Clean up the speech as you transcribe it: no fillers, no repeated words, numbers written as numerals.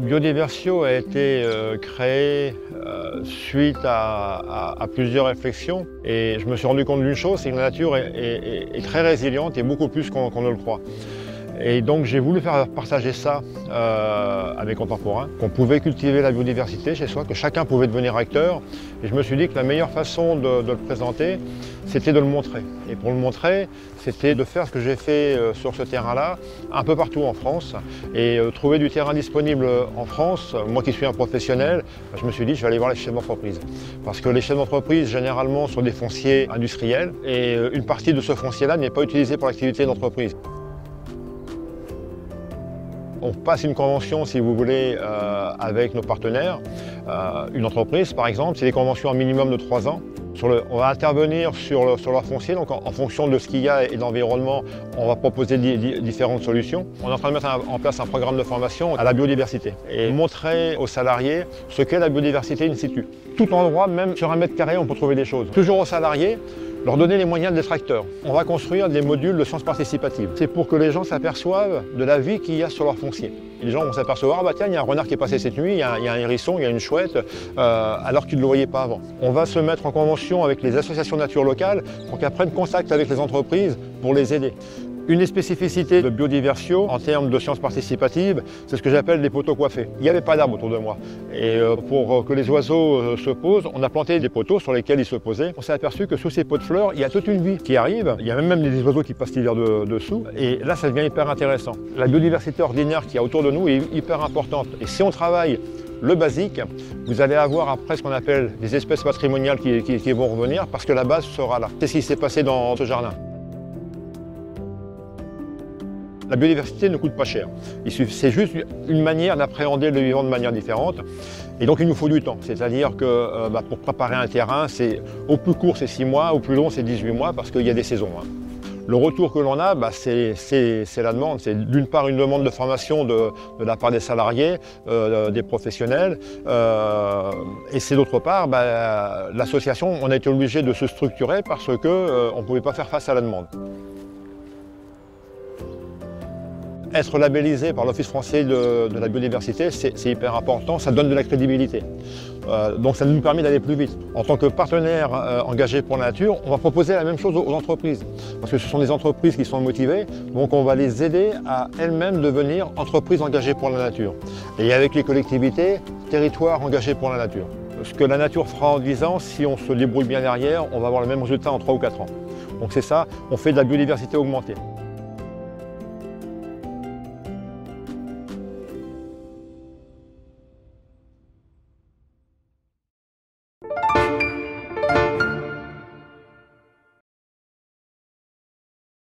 Biodiversio a été créé suite à plusieurs réflexions et je me suis rendu compte d'une chose, c'est que la nature est très résiliente et beaucoup plus qu'on ne le croit. Et donc j'ai voulu faire partager ça à mes contemporains, qu'on pouvait cultiver la biodiversité chez soi, que chacun pouvait devenir acteur. Et je me suis dit que la meilleure façon de le présenter, c'était de le montrer. Et pour le montrer, c'était de faire ce que j'ai fait sur ce terrain-là, un peu partout en France. Et trouver du terrain disponible en France, moi qui suis un professionnel, je me suis dit je vais aller voir les chefs d'entreprise. Parce que les chefs d'entreprise, généralement, sont des fonciers industriels. Et une partie de ce foncier-là n'est pas utilisé pour l'activité d'entreprise. On passe une convention, si vous voulez, avec nos partenaires. Une entreprise, par exemple, c'est des conventions à minimum de 3 ans. On va intervenir sur leur foncier, donc en fonction de ce qu'il y a et de l'environnement, on va proposer différentes solutions. On est en train de mettre en place un programme de formation à la biodiversité et montrer aux salariés ce qu'est la biodiversité in situ. Tout endroit, même sur 1 mètre carré, on peut trouver des choses. Toujours aux salariés, leur donner les moyens d'être acteurs. On va construire des modules de sciences participative. C'est pour que les gens s'aperçoivent de la vie qu'il y a sur leur foncier. Et les gens vont s'apercevoir, ah bah tiens, il y a un renard qui est passé cette nuit, il y a un hérisson, il y a une chouette, alors qu'ils ne le voyaient pas avant. On va se mettre en convention avec les associations de nature locales pour qu'elles prennent contact avec les entreprises pour les aider. Une des spécificités de Biodiversio en termes de sciences participatives, c'est ce que j'appelle des poteaux coiffés. Il n'y avait pas d'arbres autour de moi. Et pour que les oiseaux se posent, on a planté des poteaux sur lesquels ils se posaient. On s'est aperçu que sous ces pots de fleurs, il y a toute une vie qui arrive. Il y a même des oiseaux qui passent l'hiver dessous. Et là, ça devient hyper intéressant. La biodiversité ordinaire qu'il y a autour de nous est hyper importante. Et si on travaille le basique, vous allez avoir après ce qu'on appelle des espèces patrimoniales qui vont revenir parce que la base sera là. C'est ce qui s'est passé dans ce jardin. La biodiversité ne coûte pas cher. C'est juste une manière d'appréhender le vivant de manière différente. Et donc il nous faut du temps. C'est-à-dire que pour préparer un terrain, au plus court c'est 6 mois, au plus long c'est 18 mois parce qu'il y a des saisons. Le retour que l'on a, c'est la demande. C'est d'une part une demande de formation de la part des salariés, des professionnels, et c'est d'autre part l'association, on a été obligé de se structurer parce qu'on ne pouvait pas faire face à la demande. Être labellisé par l'Office français de la biodiversité, c'est hyper important, ça donne de la crédibilité. Donc ça nous permet d'aller plus vite. En tant que partenaire engagé pour la nature, on va proposer la même chose aux entreprises. Parce que ce sont des entreprises qui sont motivées, donc on va les aider à elles-mêmes devenir entreprises engagées pour la nature. Et avec les collectivités, territoires engagés pour la nature. Ce que la nature fera en 10 ans, si on se débrouille bien derrière, on va avoir le même résultat en 3 ou 4 ans. Donc c'est ça, on fait de la biodiversité augmentée.